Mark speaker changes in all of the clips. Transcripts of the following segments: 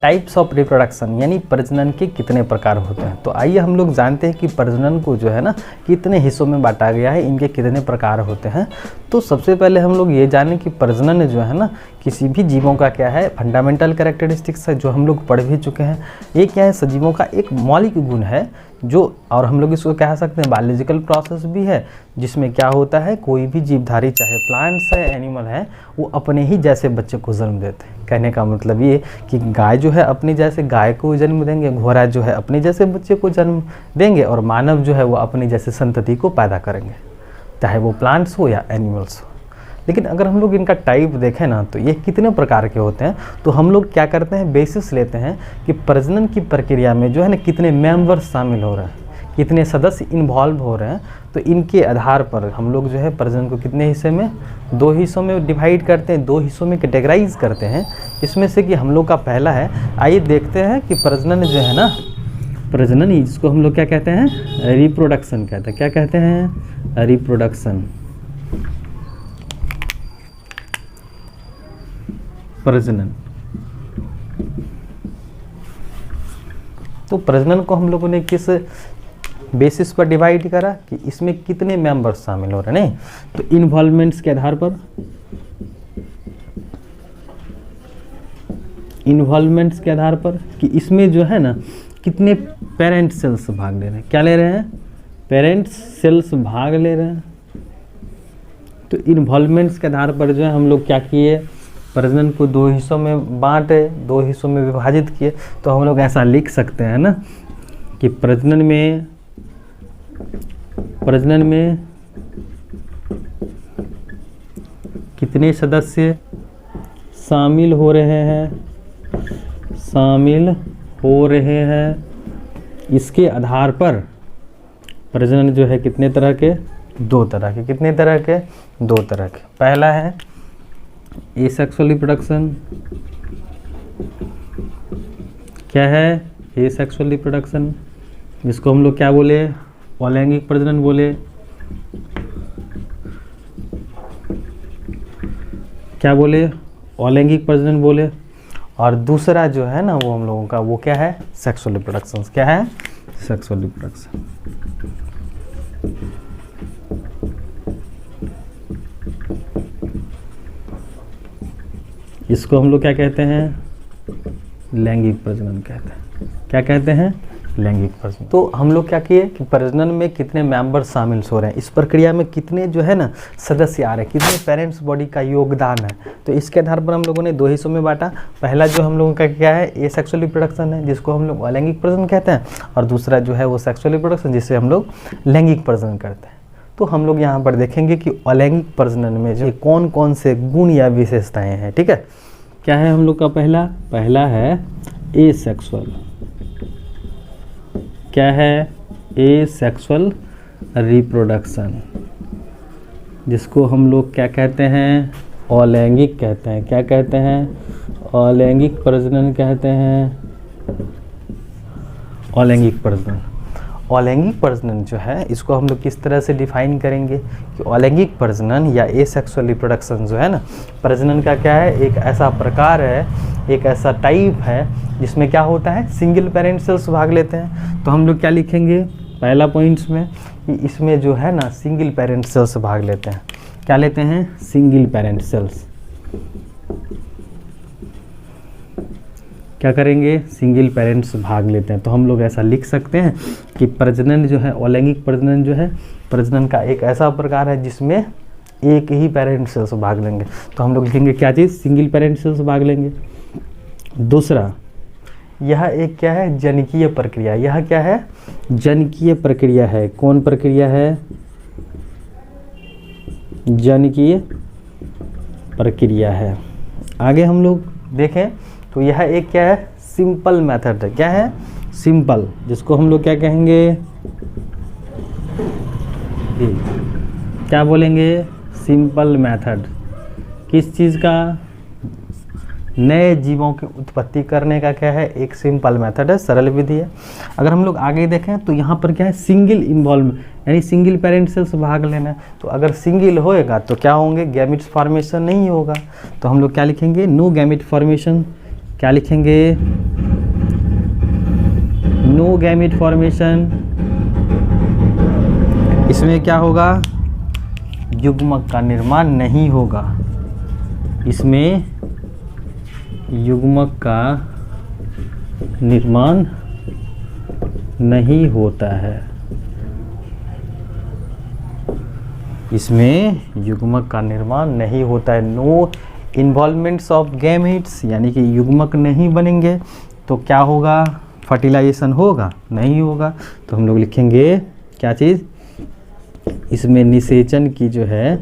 Speaker 1: Types of reproduction यानी प्रजनन के कितने प्रकार होते हैं। तो आइए हम लोग जानते हैं कि प्रजनन को जो है ना कितने हिस्सों में बांटा गया है, इनके कितने प्रकार होते हैं। तो सबसे पहले हम लोग ये जानें कि प्रजनन जो है ना किसी भी जीवों का क्या है, फंडामेंटल कैरेक्टरिस्टिक्स है जो हम लोग पढ़ भी चुके हैं। ये क्या है, सजीवों का एक मौलिक गुण है जो, और हम लोग इसको कह सकते हैं बायोलॉजिकल प्रोसेस भी है, जिसमें क्या होता है कोई भी जीवधारी चाहे प्लांट्स है एनिमल है वो अपने ही जैसे बच्चे को जन्म देते हैं। कहने का मतलब ये कि गाय जो है अपने जैसे गाय को जन्म देंगे, घोड़ा जो है अपने जैसे बच्चे को जन्म देंगे, और मानव जो है वो अपने जैसे संतति को पैदा करेंगे, चाहे वो प्लांट्स हो या एनिमल्स हो। लेकिन अगर हम लोग इनका टाइप देखें ना तो ये कितने प्रकार के होते हैं, तो हम लोग क्या करते हैं बेसिस लेते हैं कि प्रजनन की प्रक्रिया में जो है ना कितने मेंबर्स शामिल हो रहे हैं, कितने सदस्य इन्वॉल्व हो रहे हैं। तो इनके आधार पर हम लोग जो है प्रजनन को कितने हिस्से में, 2 हिस्सों में डिवाइड करते हैं, 2 हिस्सों में कैटेगराइज करते हैं। इसमें से कि हम लोग का पहला है, आइए देखते हैं कि प्रजनन जो है ना, प्रजनन ही जिसको हम लोग क्या कहते हैं, रिप्रोडक्शन कहते हैं। क्या कहते हैं, रिप्रोडक्शन। प्रजनन, तो प्रजनन को हम लोगों ने किस बेसिस पर डिवाइड करा कि इसमें कितने मेंबर्स शामिल हो रहे हैं। नहीं तो इन्वॉल्वमेंट्स के आधार पर, इन्वॉल्वमेंट्स के आधार पर कि इसमें जो है ना कितने पेरेंट सेल्स भाग ले रहे हैं। क्या ले रहे हैं, पेरेंट सेल्स भाग ले रहे हैं। तो इन्वॉल्वमेंट्स के आधार पर जो है हम लोग क्या किए, प्रजनन को 2 हिस्सों में बांटे, 2 हिस्सों में विभाजित किए। तो हम लोग ऐसा लिख सकते हैं ना कि प्रजनन में कितने सदस्य शामिल हो रहे हैं, इसके आधार पर प्रजनन जो है कितने तरह के, 2 तरह के। कितने तरह के, 2 तरह के। पहला है एसेक्सुअल रिप्रोडक्शन। क्या है, एसेक्सुअल रिप्रोडक्शन, जिसको हम लोग क्या बोले, अलैंगिक प्रजनन बोले। क्या बोले, अलैंगिक प्रजनन बोले। और दूसरा जो है ना वो हम लोगों का वो क्या है, सेक्सुअल रिप्रोडक्शन। क्या है, सेक्सुअल रिप्रोडक्शन। इसको हम लोग क्या कहते हैं, लैंगिक प्रजनन कहते हैं। क्या कहते हैं, लैंगिक प्रजनन। तो हम लोग क्या किए कि प्रजनन में कितने मेंबर शामिल हो रहे हैं, इस प्रक्रिया में कितने जो है ना सदस्य आ रहे हैं, कितने पेरेंट्स बॉडी का योगदान है। तो इसके आधार पर हम लोगों ने 2 हिस्सों में बांटा। पहला जो हम लोगों का क्या है, एसेक्सुअल रिप्रोडक्शन है, जिसको हम लोग अलैंगिक प्रजनन कहते हैं, और दूसरा जो है वो सेक्सुअल रिप्रोडक्शन, जिससे हम लोग लैंगिक प्रजनन करते हैं। तो हम लोग यहाँ पर देखेंगे कि अलैंगिक प्रजनन में जो कौन कौन से गुण या विशेषताएं हैं। ठीक है, क्या है हम लोग का पहला है एसेक्सुअल। क्या है, एसेक्सुअल रिप्रोडक्शन, जिसको हम लोग क्या कहते हैं, अलैंगिक कहते हैं। क्या कहते हैं, अलैंगिक प्रजनन कहते हैं। अलैंगिक प्रजनन, अलैंगिक प्रजनन जो है इसको हम लोग किस तरह से डिफाइन करेंगे कि अलैंगिक प्रजनन या एसेक्सुअल रिप्रोडक्शन जो है ना, प्रजनन का क्या है, एक ऐसा प्रकार है, एक ऐसा टाइप है जिसमें क्या होता है, सिंगल पेरेंट सेल्स भाग लेते हैं। तो हम लोग क्या लिखेंगे पहला पॉइंट्स में कि इसमें जो है ना सिंगल पेरेंट सेल्स भाग लेते हैं। क्या लेते हैं, सिंगल पेरेंट सेल्स। क्या करेंगे, सिंगल पेरेंट्स भाग लेते हैं। तो हम लोग ऐसा लिख सकते हैं कि प्रजनन जो है, अलैंगिक प्रजनन जो है प्रजनन का एक ऐसा प्रकार है जिसमें एक ही पेरेंट सेल्स भाग लेंगे। तो हम लोग लिखेंगे क्या चीज़, सिंगल पेरेंट सेल्स भाग लेंगे। दूसरा, यह एक क्या है, जनिकीय प्रक्रिया। यह क्या है, जनिकीय प्रक्रिया है। कौन प्रक्रिया है, जनिकीय प्रक्रिया है। आगे हम लोग देखें तो यह एक क्या है, सिंपल मेथड है। क्या है, सिंपल, जिसको हम लोग क्या कहेंगे, क्या बोलेंगे, सिंपल मेथड। किस चीज़ का, नए जीवों की उत्पत्ति करने का क्या है, एक सिंपल मेथड है, सरल विधि है। अगर हम लोग आगे देखें तो यहाँ पर क्या है, सिंगल इन्वॉल्व यानी सिंगल पेरेंट सेल्स भाग लेना है। तो अगर सिंगल होएगा तो क्या होंगे, गैमेट्स फॉर्मेशन नहीं होगा। तो हम लोग क्या लिखेंगे, नो गैमेट फॉर्मेशन। क्या लिखेंगे, नो गैमेट फॉर्मेशन। इसमें क्या होगा, युग्मक का निर्माण नहीं होगा, इसमें युग्मक का निर्माण नहीं होता है, इसमें युग्मक का निर्माण नहीं होता है। नो इन्वॉल्वमेंट्स ऑफ गैमेट्स, यानी कि युग्मक नहीं बनेंगे तो क्या होगा, फर्टिलाइजेशन होगा, नहीं होगा। तो हम लोग लिखेंगे क्या चीज़, इसमें निषेचन की जो है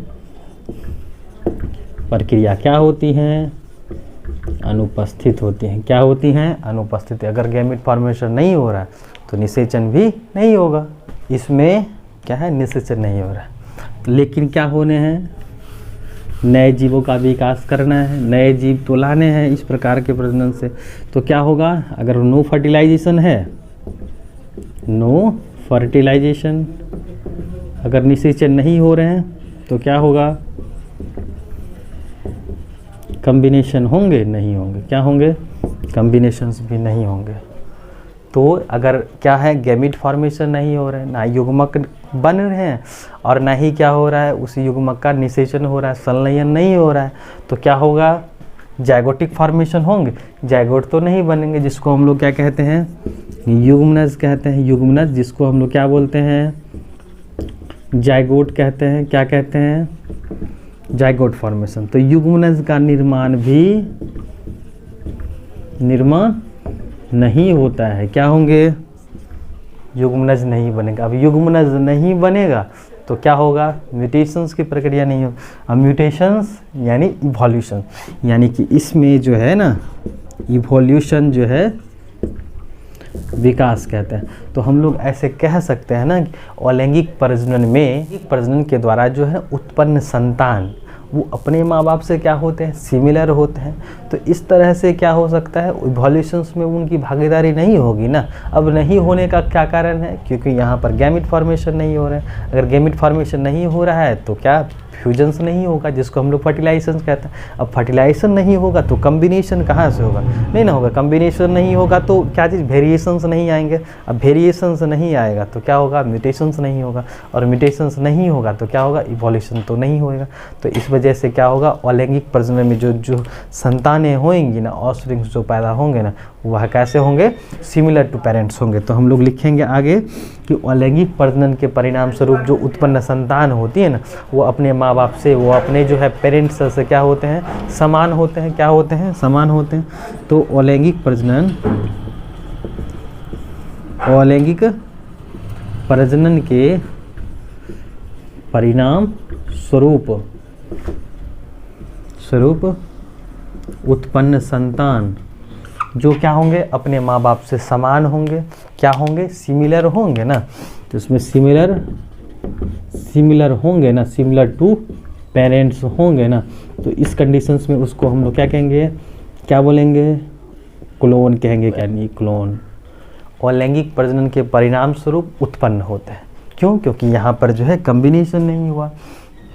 Speaker 1: प्रक्रिया क्या होती हैं, अनुपस्थित होती हैं। क्या होती हैं, अनुपस्थित। अगर गैमेट फॉर्मेशन नहीं हो रहा है तो निषेचन भी नहीं होगा, इसमें क्या है, निषेचन नहीं हो रहा है। लेकिन क्या होने हैं, नए जीवों का विकास करना है, नए जीव तो लाने हैं इस प्रकार के प्रजनन से। तो क्या होगा, अगर नो फर्टिलाइजेशन है, नो फर्टिलाइजेशन, अगर निषेचन नहीं हो रहे हैं तो क्या होगा, कॉम्बिनेशन होंगे, नहीं होंगे। क्या होंगे, कॉम्बिनेशंस भी नहीं होंगे। तो अगर क्या है, गैमेट फॉर्मेशन नहीं हो रहा है, ना युग्मक बन रहे हैं और ना ही क्या हो रहा है, उस युग्मक का निषेचन हो रहा है, संलयन नहीं हो रहा है, तो क्या होगा, जाइगोटिक फॉर्मेशन होंगे, जाइगोट तो नहीं बनेंगे, जिसको हम लोग क्या कहते हैं, युग्मनज कहते हैं। युग्मनज जिसको हम लोग क्या बोलते हैं, जाइगोट कहते हैं। क्या कहते हैं, जाइगोट फॉर्मेशन। तो युग्मनज का निर्माण नहीं होता है। क्या होंगे, युग्मनज नहीं बनेगा। अब युग्मनज नहीं बनेगा तो क्या होगा, म्यूटेशंस की प्रक्रिया नहीं होगी। अब म्यूटेशंस यानी इवोल्यूशन, यानी कि इसमें जो है ना, इवोल्यूशन जो है विकास कहते हैं। तो हम लोग ऐसे कह सकते हैं ना कि अलैंगिक प्रजनन में, प्रजनन के द्वारा जो है उत्पन्न संतान वो अपने माँ बाप से क्या होते हैं, सिमिलर होते हैं। तो इस तरह से क्या हो सकता है, इवोल्यूशंस में उनकी भागीदारी नहीं होगी ना। अब नहीं होने का क्या कारण है, क्योंकि यहाँ पर गैमेट फॉर्मेशन नहीं हो रहा है। अगर गैमेट फॉर्मेशन नहीं हो रहा है तो क्या, फ्यूजन्स नहीं होगा, जिसको हम लोग फर्टिलाइजेशन कहते हैं। अब फर्टिलाइजेशन नहीं होगा तो कम्बिनेशन कहाँ से होगा, नहीं ना होगा। कम्बिनेशन नहीं होगा तो क्या चीज़, वेरिएशंस नहीं आएंगे। अब वेरिएशंस नहीं आएगा तो क्या होगा, म्यूटेशंस नहीं होगा, और म्यूटेशंस नहीं होगा तो क्या होगा, इवोल्यूशन तो नहीं होगा। तो इस वजह से क्या होगा, अलैंगिक प्रजनन में जो संतानें होंगी ना, ऑफस्प्रिंग्स जो पैदा होंगे ना, वह कैसे होंगे, सिमिलर टू पेरेंट्स होंगे। तो हम लोग लिखेंगे आगे कि अलैंगिक प्रजनन के परिणाम स्वरूप जो उत्पन्न संतान होती है ना, वो अपने माँ बाप से, वो अपने जो है पेरेंट्स से क्या होते हैं, समान होते हैं। क्या होते हैं, समान होते हैं। तो अलैंगिक प्रजनन के परिणाम स्वरूप उत्पन्न संतान जो क्या होंगे, अपने माँ बाप से समान होंगे। क्या होंगे, सिमिलर होंगे ना। तो इसमें सिमिलर होंगे ना, सिमिलर टू पेरेंट्स होंगे ना। तो इस कंडीशंस में उसको हम लोग क्या कहेंगे, क्या बोलेंगे, क्लोन कहेंगे। क्या नहीं, क्लोन। अलैंगिक प्रजनन के परिणाम स्वरूप उत्पन्न होते हैं। क्यों, क्योंकि यहाँ पर जो है कम्बिनेशन नहीं हुआ।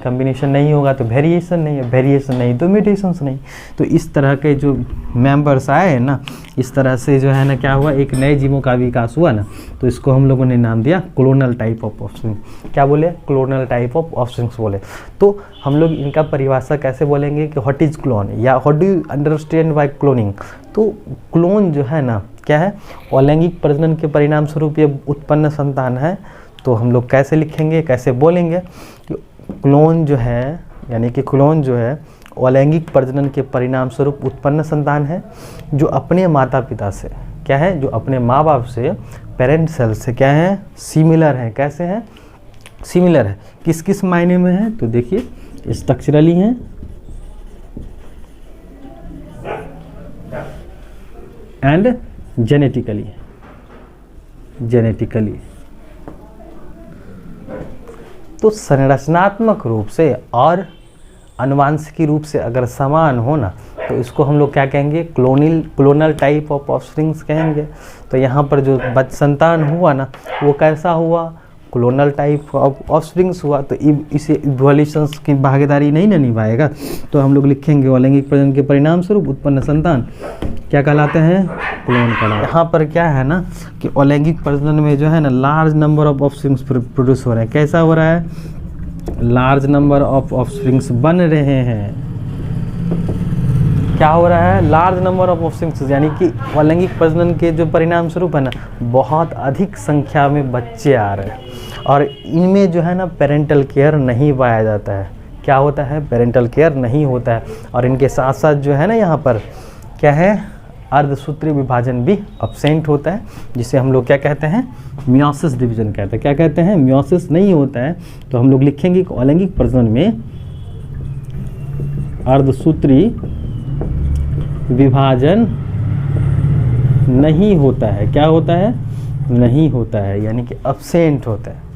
Speaker 1: कम्बिनेशन नहीं होगा तो वेरिएशन नहीं है, वेरिएशन नहीं तो म्यूटेशंस नहीं। तो इस तरह के जो मेंबर्स आए हैं ना, इस तरह से जो है ना क्या हुआ, एक नए जीवों का विकास हुआ ना। तो इसको हम लोगों ने नाम दिया क्लोनल टाइप ऑफ ऑफस्प्रिंग। क्या बोले, क्लोनल टाइप ऑफ ऑफस्प्रिंग्स बोले। तो हम लोग इनका परिभाषा कैसे बोलेंगे कि व्हाट इज क्लोन, या what do you understand by cloning. तो क्लोन जो है ना क्या है, अलैंगिक प्रजनन के परिणाम स्वरूप ये उत्पन्न संतान है। तो हम लोग कैसे लिखेंगे, कैसे बोलेंगे कि क्लोन जो है, यानी कि क्लोन जो है अलैंगिक प्रजनन के परिणाम स्वरूप उत्पन्न संतान है, जो अपने माता पिता से क्या है, जो अपने माँ बाप से, पेरेंट सेल से क्या है, सिमिलर है। कैसे है, सिमिलर है। किस किस मायने में है, तो देखिए स्ट्रक्चरली है, एंड जेनेटिकली। तो संरचनात्मक रूप से और अनुवांशिकी रूप से अगर समान हो ना, तो इसको हम लोग क्या कहेंगे, क्लोनल टाइप ऑफ ऑफस्प्रिंग्स कहेंगे। तो यहाँ पर जो संतान हुआ ना, वो कैसा हुआ, क्लोनल टाइप ऑफ ऑफस्प्रिंग्स हुआ तो इसे इवोल्यूशंस की भागीदारी नहीं ना निभाएगा। तो हम लोग लिखेंगे अलैंगिक प्रजनन के परिणाम स्वरूप उत्पन्न संतान क्या कहलाते हैं, क्लोन कहलाते हैं। यहाँ पर क्या है ना कि अलैंगिक प्रजनन में जो है ना large number of offsprings produce हो रहे हैं। कैसा हो रहा है, लार्ज नंबर ऑफ ऑफस्प्रिंग्स बन रहे हैं। क्या हो रहा है, लार्ज नंबर ऑफ ऑफस्प्रिंग्स, यानी कि अलैंगिक प्रजनन के जो परिणाम स्वरूप है ना बहुत अधिक संख्या में बच्चे आ रहे हैं और इनमें जो है ना पेरेंटल केयर नहीं पाया जाता है। क्या होता है, पेरेंटल केयर नहीं होता है। और इनके साथ साथ जो है ना यहाँ पर क्या है, अर्धसूत्रीय विभाजन भी अब्सेंट होता है, जिसे हम लोग क्या कहते हैं, मियोसिस डिवीजन कहते हैं। क्या कहते हैं, मियोसिस नहीं होता है। तो हम लोग लिखेंगे कि अलैंगिक प्रजनन में अर्धसूत्रीय विभाजन नहीं होता है। क्या होता है, नहीं होता है, यानी कि अब्सेंट होता है।